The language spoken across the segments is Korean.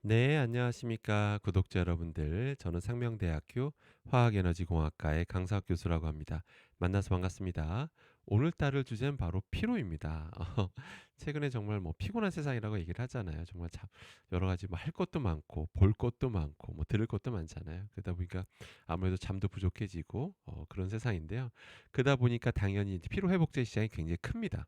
네, 안녕하십니까. 구독자 여러분들. 저는 상명대학교 화학에너지공학과의 강사학 교수라고 합니다. 만나서 반갑습니다. 오늘 따를 주제는 바로 피로입니다. 최근에 정말 뭐 피곤한 세상이라고 얘기를 하잖아요. 정말 참 여러 가지 뭐 할 것도 많고 볼 것도 많고 뭐 들을 것도 많잖아요. 그러다 보니까 아무래도 잠도 부족해지고 그런 세상인데요. 그러다 보니까 당연히 이제 피로 회복제 시장이 굉장히 큽니다.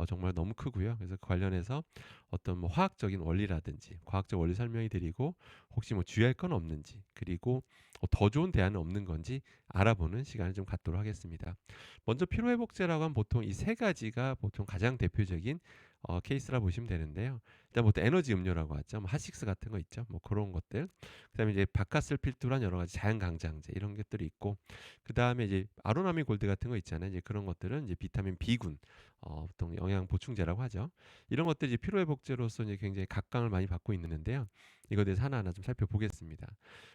정말 너무 크고요. 그래서 그 관련해서 어떤 뭐 화학적인 원리라든지 과학적 원리 설명이 드리고 혹시 뭐 주의할 건 없는지 그리고 더 좋은 대안은 없는 건지 알아보는 시간을 좀 갖도록 하겠습니다. 먼저 피로회복제라고 하면 보통 이 세 가지가 보통 가장 대표적인 케이스라 보시면 되는데요. 일단 보통 에너지 음료라고 하죠. 뭐 핫식스 같은 거 있죠. 뭐 그런 것들. 그다음에 이제 바카스를 필두로 한 여러 가지 자연 강장제 이런 것들이 있고 그다음에 이제 아로나미 골드 같은 거 있잖아요. 이제 그런 것들은 이제 비타민 B군 보통 영양 보충제라고 하죠. 이런 것들이 피로 회복제로서 이제 굉장히 각광을 많이 받고 있는데요. 이거에 대해서 하나하나 좀 살펴보겠습니다.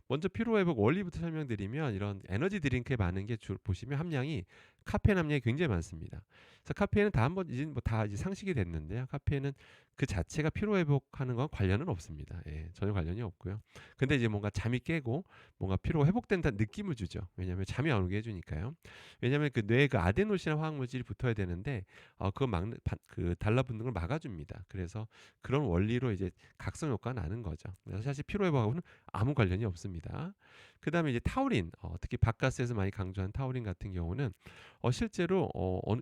먼저 피로 회복 원리부터 설명드리면 이런 에너지 드링크에 많은 게 보시면 함량이 카페인 함량이 굉장히 많습니다. 그래서 카페인은 다 한번 이제 뭐 다 이제 상식이 됐는데요. 카페인은 그 자체가 피로 회복하는 건 관련은 없습니다. 예, 전혀 관련이 없고요. 근데 이제 뭔가 잠이 깨고 뭔가 피로 회복된다는 느낌을 주죠. 왜냐하면 잠이 안 오게 해주니까요. 왜냐하면 그 뇌에 그 아데노신 화학 물질이 붙어야 되는데 그거 막는 그 달라붙는 걸 막아줍니다. 그래서 그런 원리로 이제 각성 효과가 나는 거죠. 그래서 사실 피로 회복하고는 아무 관련이 없습니다. 그다음에 이제 타우린, 특히 바카스에서 많이 강조한 타우린 같은 경우는 실제로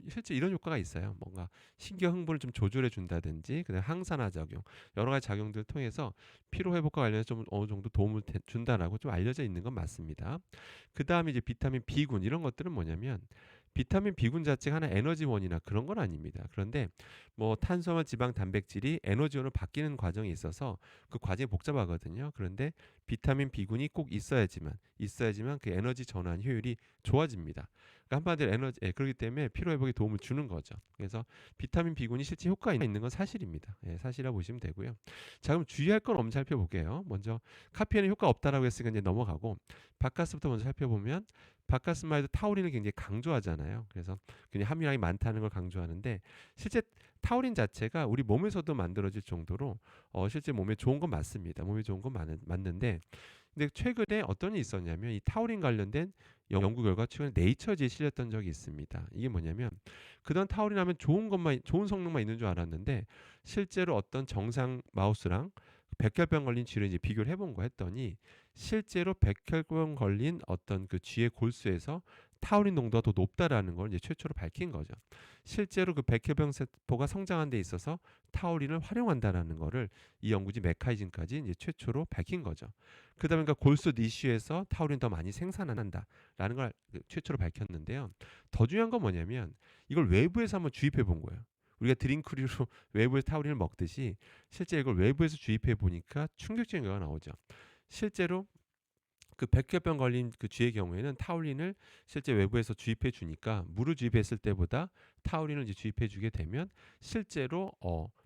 실제 이런 효과가 있어요. 뭔가 신경 흥분을 좀 조절해 준다든지, 그다음 항산화 작용, 여러 가지 작용들을 통해서 피로 회복과 관련해서 좀 어느 정도 도움을 준다라고 좀 알려져 있는 건 맞습니다. 그다음에 이제 비타민 B군 이런 것들은 뭐냐면 비타민 B군 자체가 하나 에너지원이나 그런 건 아닙니다. 그런데 뭐 탄수화물, 지방, 단백질이 에너지원으로 바뀌는 과정이 있어서 그 과정이 복잡하거든요. 그런데 비타민 B군이 꼭 있어야지만 그 에너지 전환 효율이 좋아집니다. 그러니까 한마디로 그렇기 때문에 피로 회복에 도움을 주는 거죠. 그래서 비타민 B군이 실제 효과가 있는 건 사실입니다. 예, 사실이라 보시면 되고요. 자, 그럼 주의할 건 없는지 살펴볼게요. 먼저 카페인은 효과 없다라고 했으니까 이제 넘어가고 바카스부터 먼저 살펴보면 바카스만 해도 타우린을 굉장히 강조하잖아요. 그래서 굉장히 함유량이 많다는 걸 강조하는데 실제 타우린 자체가 우리 몸에서도 만들어질 정도로 실제 몸에 좋은 건 맞습니다. 몸에 좋은 건 맞는데 근데 최근에 어떤 일이 있었냐면 이 타우린 관련된 연구 결과 최근에 네이처지에 실렸던 적이 있습니다. 이게 뭐냐면 그동안 타우린 하면 좋은 성능만 있는 줄 알았는데 실제로 어떤 정상 마우스랑 백혈병 걸린 쥐를 이제 비교를 해본 거 했더니 실제로 백혈병 걸린 어떤 그 쥐의 골수에서 타우린 농도가 더 높다라는 걸 이제 최초로 밝힌 거죠. 실제로 그 백혈병 세포가 성장한 데 있어서 타우린을 활용한다라는 거를 이 연구지 메카이즘까지 이제 최초로 밝힌 거죠. 그러다 보니까 골수 니쉬에서 타우린 더 많이 생산한다라는 걸 최초로 밝혔는데요. 더 중요한 건 뭐냐면 이걸 외부에서 한번 주입해 본 거예요. 우리가 드링크류로 외부에서 타우린을 먹듯이 실제 이걸 외부에서 주입해 보니까 충격적인 결과가 나오죠. 실제로 그 백혈병 걸린 그 쥐의 경우에는 타우린을 실제 외부에서 주입해 주니까 물을 주입했을 때보다 타우린을 이제 주입해 주게 되면 실제로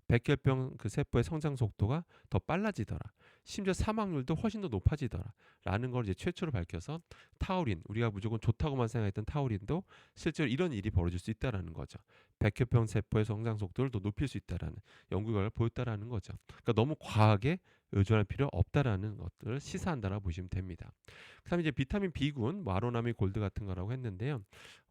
백혈병 그 세포의 성장 속도가 더 빨라지더라. 심지어 사망률도 훨씬 더 높아지더라. 라는 걸 이제 최초로 밝혀서 타우린, 우리가 무조건 좋다고만 생각했던 타우린도 실제로 이런 일이 벌어질 수 있다라는 거죠. 백혈병 세포의 성장 속도를 더 높일 수 있다라는 연구 결과를 보였다라는 거죠. 그러니까 너무 과하게 의존할 필요 없다라는 것들을 시사한다라고 보시면 됩니다. 그다음에 이제 비타민 B군, 뭐 아로나미 골드 같은 거라고 했는데요.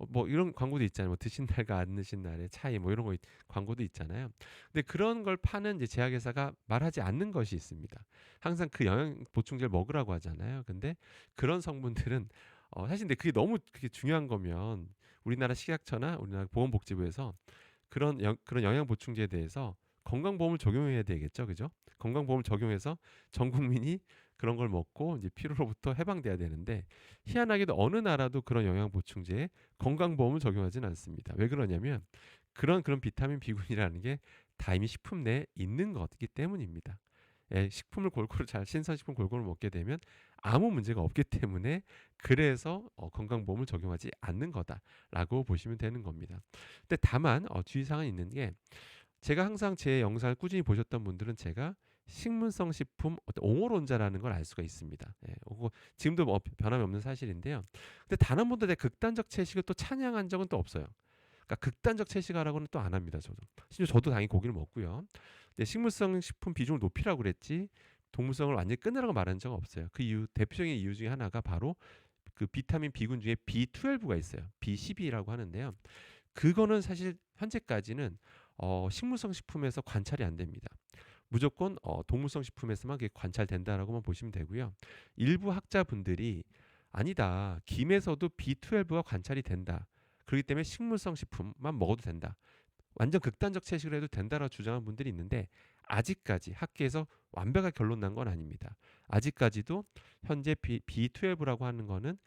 뭐 이런 광고도 있잖아요. 뭐 드신 날과 안 드신 날의 차이, 뭐 이런 거 광고도 있잖아요. 근데 그런 걸 파는 이제 제약회사가 말하지 않는 것이 있습니다. 항상 그 영양 보충제를 먹으라고 하잖아요. 근데 그런 성분들은 사실 근데 그게 중요한 거면 우리나라 식약처나 우리나라 보건복지부에서 그런 영양 보충제에 대해서 건강보험을 적용해야 되겠죠, 그죠? 건강보험을 적용해서 전 국민이 그런 걸 먹고 이제 피로로부터 해방돼야 되는데 희한하게도 어느 나라도 그런 영양 보충제에 건강보험을 적용하지는 않습니다. 왜 그러냐면 그런 비타민 B군이라는 게 다 이미 식품 내에 있는 거기 때문입니다. 예, 식품을 골고루 잘 신선식품 골고루 먹게 되면 아무 문제가 없기 때문에 그래서 건강보험을 적용하지 않는 거다라고 보시면 되는 겁니다. 근데 다만 주의사항은 있는 게 제가 항상 제 영상을 꾸준히 보셨던 분들은 제가 식물성 식품 어떤 옹호론자라는 걸 알 수가 있습니다. 예, 그거 지금도 뭐 변함이 없는 사실인데요. 근데 단 한 번도 내 극단적 채식을 또 찬양한 적은 또 없어요. 그러니까 극단적 채식하라고는 또 안 합니다. 저도. 심지어 저도 당연히 고기를 먹고요. 근데 식물성 식품 비중을 높이라고 그랬지 동물성을 완전히 끊으라고 말한 적은 없어요. 그 이유 대표적인 이유 중에 하나가 바로 그 비타민 B군 중에 B12가 있어요. B12라고 하는데요. 그거는 사실 현재까지는 식물성 식품에서 관찰이 안 됩니다. 무조건 동물성 식품에서만 그게 관찰된다라고만 보시면 되고요. 일부 학자분들이 아니다. 김에서도 B12가 관찰이 된다. 그렇기 때문에 식물성 식품만 먹어도 된다. 완전 극단적 채식을 해도 된다라고 주장하는 분들이 있는데 아직까지 학계에서 완벽하게 결론 난 건 아닙니다. 아직까지도 현재 B12라고 하는 거는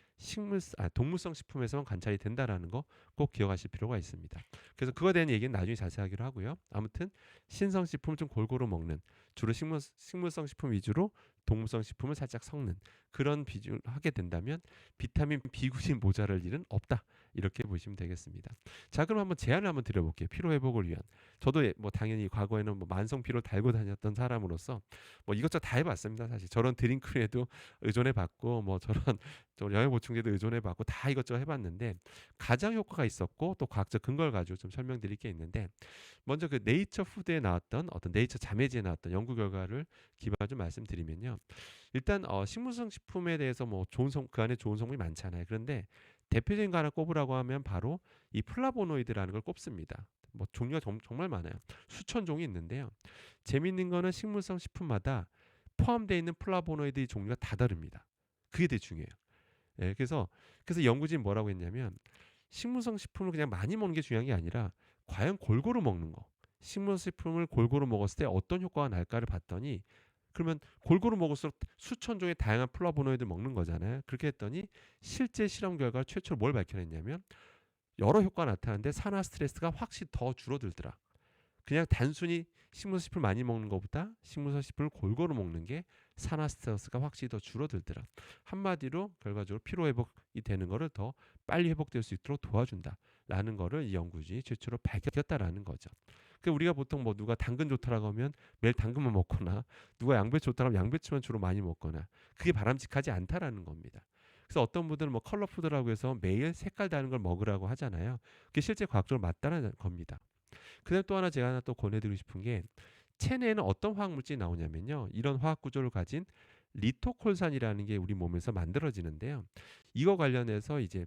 동물성 식품에서만 관찰이 된다라는 거 꼭 기억하실 필요가 있습니다. 그래서 그거에 대한 얘기는 나중에 자세하기로 하고요. 아무튼 신성 식품을 좀 골고루 먹는 주로 식물성 식품 위주로 동물성 식품을 살짝 섞는 그런 비중을 하게 된다면 비타민 B군이 모자랄 일은 없다. 이렇게 보시면 되겠습니다. 자, 그럼 한번 제안을 한번 드려볼게요. 피로 회복을 위한. 저도 뭐 당연히 과거에는 뭐 만성 피로 달고 다녔던 사람으로서 뭐 이것저것 다 해봤습니다. 사실 저런 드링크에도 의존해봤고 뭐 저런 저 영양 보충제도 의존해봤고 다 이것저것 해봤는데 가장 효과가 있었고 또 과학적 근거를 가지고 좀 설명드릴 게 있는데 먼저 그 네이처 푸드에 나왔던 어떤 네이처 자매지에 나왔던 연구 결과를 기반으로 좀 말씀드리면요. 일단 식물성 식품에 대해서 뭐 그 안에 좋은 성분이 많잖아요. 그런데 대표적인 거 하나 꼽으라고 하면 바로 이 플라보노이드라는 걸 꼽습니다. 뭐 종류가 정말 많아요. 수천 종이 있는데요. 재밌는 거는 식물성 식품마다 포함되어 있는 플라보노이드 종류가 다 다릅니다. 그게 되게 중요해요. 예, 그래서 연구진 뭐라고 했냐면 식물성 식품을 그냥 많이 먹는 게 중요한 게 아니라 과연 골고루 먹는 거. 식물식품을 골고루 먹었을 때 어떤 효과가 날까를 봤더니 그러면 골고루 먹을수록 수천 종의 다양한 플라보노이드를 먹는 거잖아요. 그렇게 했더니 실제 실험 결과 최초로 뭘 밝혀냈냐면 여러 효과가 나타나는데 산화 스트레스가 확실히 더 줄어들더라. 그냥 단순히 식물식품을 많이 먹는 것보다 식물식품을 골고루 먹는 게 산화 스트레스가 확실히 더 줄어들더라. 한마디로 결과적으로 피로 회복이 되는 거를 더 빨리 회복될 수 있도록 도와준다라는 거를 이 연구진이 최초로 밝혔다라는 거죠. 그 우리가 보통 뭐 누가 당근 좋다라고 하면 매일 당근만 먹거나 누가 양배추 좋다라고 하면 양배추만 주로 많이 먹거나 그게 바람직하지 않다라는 겁니다. 그래서 어떤 분들은 뭐 컬러푸드라고 해서 매일 색깔 다른 걸 먹으라고 하잖아요. 그게 실제 과학적으로 맞다는 겁니다. 그다음 또 하나 제가 하나 또 권해드리고 싶은 게 체내에는 어떤 화학 물질이 나오냐면요. 이런 화학 구조를 가진 리토콜산이라는 게 우리 몸에서 만들어지는데요. 이거 관련해서 이제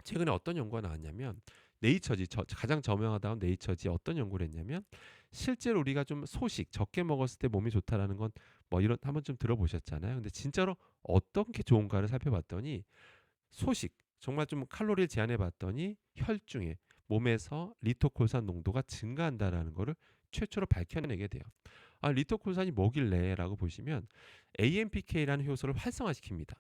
최근에 어떤 연구가 나왔냐면 네이처지 가장 저명하다운 네이처지 어떤 연구를 했냐면 실제로 우리가 좀 소식 적게 먹었을 때 몸이 좋다라는 건 뭐 이런 한번 좀 들어보셨잖아요. 근데 진짜로 어떤 게 좋은가를 살펴봤더니 소식 정말 좀 칼로리를 제한해 봤더니 혈중에 몸에서 리토콜산 농도가 증가한다라는 것을 최초로 밝혀내게 돼요. 아, 리토콜산이 뭐길래라고 보시면 AMPK라는 효소를 활성화시킵니다.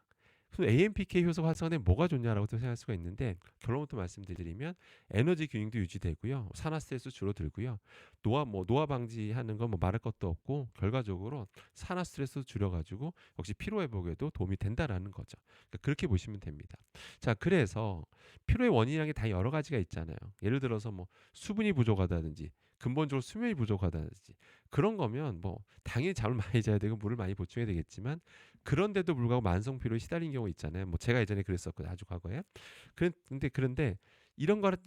그럼 AMPK 효소 활성화되면 뭐가 좋냐라고 또 생각할 수가 있는데 결론부터 말씀드리면 에너지 균형도 유지되고요. 산화 스트레스 줄어들고요. 노화 방지하는 건 뭐 말할 것도 없고 결과적으로 산화 스트레스 줄여가지고 역시 피로 회복에도 도움이 된다라는 거죠. 그러니까 그렇게 보시면 됩니다. 자, 그래서 피로의 원인이라는 게 다 여러 가지가 있잖아요. 예를 들어서 뭐 수분이 부족하다든지 근본적으로 수면이 부족하다든지 그런 거면 뭐 당연히 잠을 많이 자야 되고 물을 많이 보충해야 되겠지만 그런데도 불구하고 만성 피로에 시달린 경우 있잖아요. 뭐 제가 예전에 그랬었거든요. 아주 과거에. 그런데 이런 거를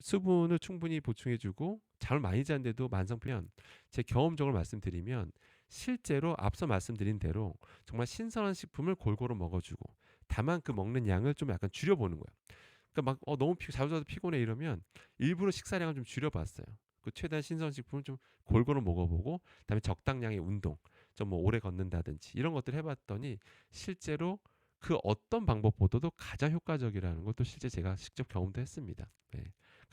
수분을 충분히 보충해주고 잠을 많이 자는데도 만성 피로면 제 경험적으로 말씀드리면 실제로 앞서 말씀드린 대로 정말 신선한 식품을 골고루 먹어주고 다만 그 먹는 양을 좀 약간 줄여보는 거예요. 그러니까 막 너무 자주 자주 피곤해 이러면 일부러 식사량을 좀 줄여봤어요. 그 최대한 신선식품을 좀 골고루 먹어보고 그다음에 적당량의 운동 좀 뭐 오래 걷는다든지 이런 것들 해봤더니 실제로 그 어떤 방법보다도 가장 효과적이라는 것도 실제 제가 직접 경험도 했습니다. 네.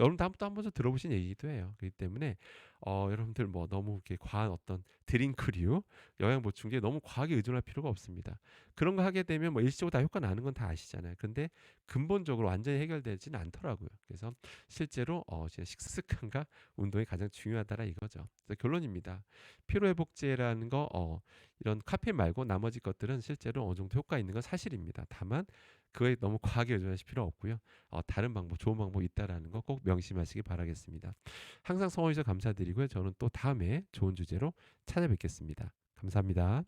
여러분 다음부터 한번 좀 들어보신 얘기기도 해요. 그렇기 때문에 여러분들 뭐 너무 이렇게 과한 어떤 드링크류 영양 보충제 너무 과하게 의존할 필요가 없습니다. 그런 거 하게 되면 뭐 일시적으로 다 효과 나는 건 다 아시잖아요. 근데 근본적으로 완전히 해결되지는 않더라고요. 그래서 실제로 진짜 식습관과 운동이 가장 중요하다라 이거죠. 그래서 결론입니다. 피로회복제라는 거 이런 카페인 말고 나머지 것들은 실제로 어느 정도 효과 있는 건 사실입니다. 다만 그거에 너무 과하게 의존하실 필요 없고요. 다른 방법, 좋은 방법이 있다라는 거 꼭 명심하시기 바라겠습니다. 항상 성원해 주셔서 감사드리고요. 저는 또 다음에 좋은 주제로 찾아뵙겠습니다. 감사합니다.